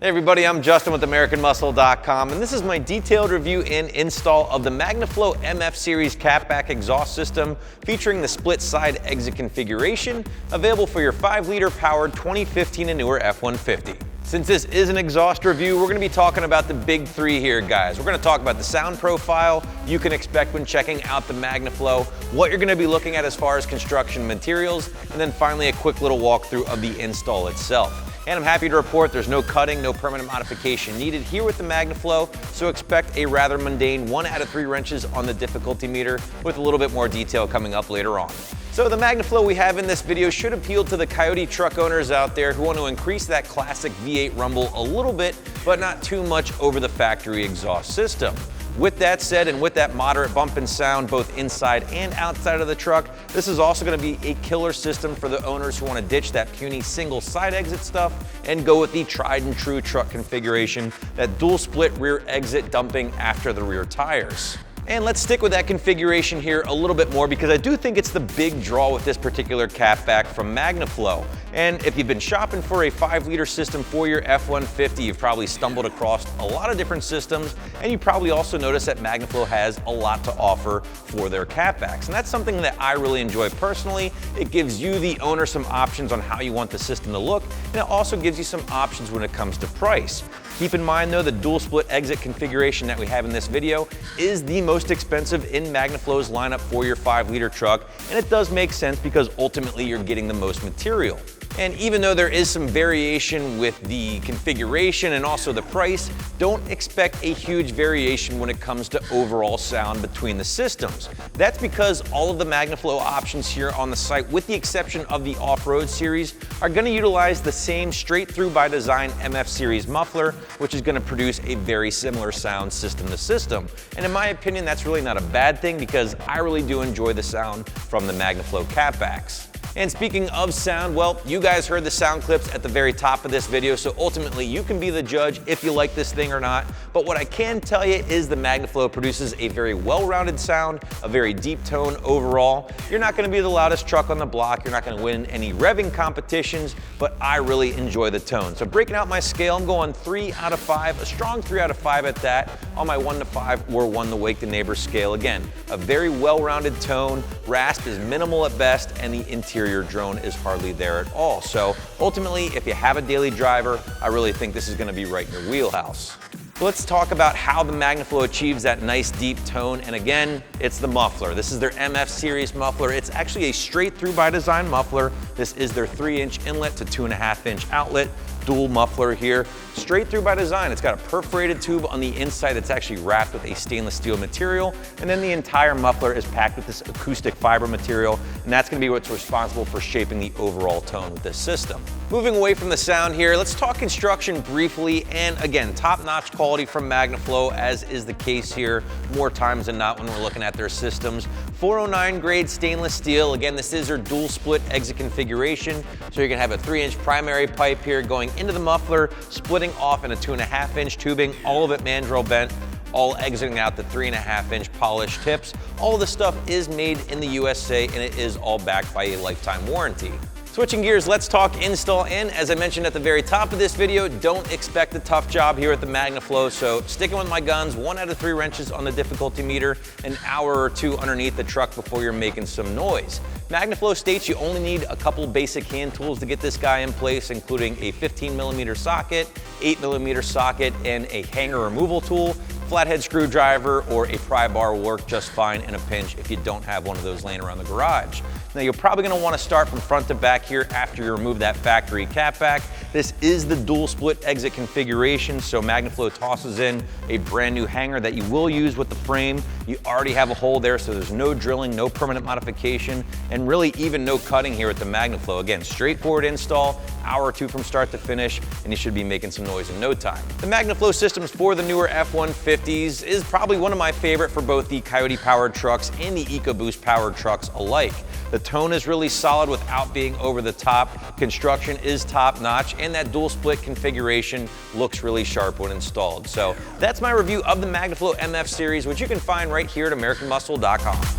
Hey everybody, I'm Justin with AmericanMuscle.com, and this is my detailed review and install of the Magnaflow MF Series catback exhaust system featuring the split side exit configuration, available for your 5-liter powered 2015 and newer F-150. Since this is an exhaust review, we're going to be talking about the big three here, guys. We're going to talk about the sound profile you can expect when checking out the Magnaflow, what you're going to be looking at as far as construction materials, and then finally a quick little walkthrough of the install itself. And I'm happy to report there's no cutting, no permanent modification needed here with the Magnaflow, so expect a rather mundane 1 out of 3 wrenches on the difficulty meter with a little bit more detail coming up later on. So the Magnaflow we have in this video should appeal to the Coyote truck owners out there who want to increase that classic V8 rumble a little bit, but not too much over the factory exhaust system. With that said, and with that moderate bump and sound both inside and outside of the truck, this is also going to be a killer system for the owners who want to ditch that puny single side exit stuff and go with the tried and true truck configuration, that dual split rear exit dumping after the rear tires. And let's stick with that configuration here a little bit more because I do think it's the big draw with this particular catback from Magnaflow. And if you've been shopping for a 5-liter system for your F-150, you've probably stumbled across a lot of different systems, and you probably also noticed that Magnaflow has a lot to offer for their catbacks. And that's something that I really enjoy personally. It gives you, the owner, some options on how you want the system to look, and it also gives you some options when it comes to price. Keep in mind though, the dual split exit configuration that we have in this video is the most expensive in Magnaflow's lineup for your 5-liter truck, and it does make sense because ultimately you're getting the most material. And even though there is some variation with the configuration and also the price, don't expect a huge variation when it comes to overall sound between the systems. That's because all of the Magnaflow options here on the site, with the exception of the off-road series, are going to utilize the same straight through by design MF series muffler, which is going to produce a very similar sound system to system. And in my opinion, that's really not a bad thing because I really do enjoy the sound from the Magnaflow catbacks. And speaking of sound, well, you guys heard the sound clips at the very top of this video, so ultimately you can be the judge if you like this thing or not. But what I can tell you is the Magnaflow produces a very well-rounded sound, a very deep tone overall. You're not going to be the loudest truck on the block, you're not going to win any revving competitions, but I really enjoy the tone. So breaking out my scale, I'm going 3 out of 5, a strong 3 out of 5 at that, on my 1 to 5 or 1 to wake the neighbor scale. Again, a very well-rounded tone, rasp is minimal at best, and the interior drone is hardly there at all. So ultimately, if you have a daily driver, I really think this is going to be right in your wheelhouse. Let's talk about how the Magnaflow achieves that nice deep tone, and again, it's the muffler. This is their MF series muffler. It's actually a straight through by design muffler. This is their 3-inch inlet to 2.5-inch outlet. Dual muffler here, straight through by design. It's got a perforated tube on the inside that's actually wrapped with a stainless steel material, and then the entire muffler is packed with this acoustic fiber material, and that's going to be what's responsible for shaping the overall tone with this system. Moving away from the sound here, let's talk construction briefly, and again, top-notch quality from Magnaflow, as is the case here more times than not when we're looking at their systems. 409 grade stainless steel. Again, this is their dual split exit configuration, so you're going to have a 3-inch primary pipe here going into the muffler, splitting off in a 2.5-inch tubing, all of it mandrel-bent, all exiting out the 3.5-inch polished tips. All of this stuff is made in the USA, and it is all backed by a lifetime warranty. Switching gears, let's talk install, and as I mentioned at the very top of this video, don't expect a tough job here at the Magnaflow, so sticking with my guns, 1 out of 3 wrenches on the difficulty meter, an hour or 2 underneath the truck before you're making some noise. Magnaflow states you only need a couple basic hand tools to get this guy in place, including a 15mm socket, 8mm socket, and a hanger removal tool. Flathead screwdriver or a pry bar will work just fine in a pinch if you don't have one of those laying around the garage. Now you're probably going to want to start from front to back here after you remove that factory catback. This is the dual split exit configuration, so Magnaflow tosses in a brand new hanger that you will use with the frame. You already have a hole there, so there's no drilling, no permanent modification, and really even no cutting here at the Magnaflow. Again, straightforward install, hour or 2 from start to finish, and you should be making some noise in no time. The Magnaflow systems for the newer F-150s is probably one of my favorite for both the Coyote powered trucks and the EcoBoost powered trucks alike. The tone is really solid without being over the top. Construction is top notch, and that dual split configuration looks really sharp when installed. So that's my review of the Magnaflow MF series, which you can find right here at AmericanMuscle.com.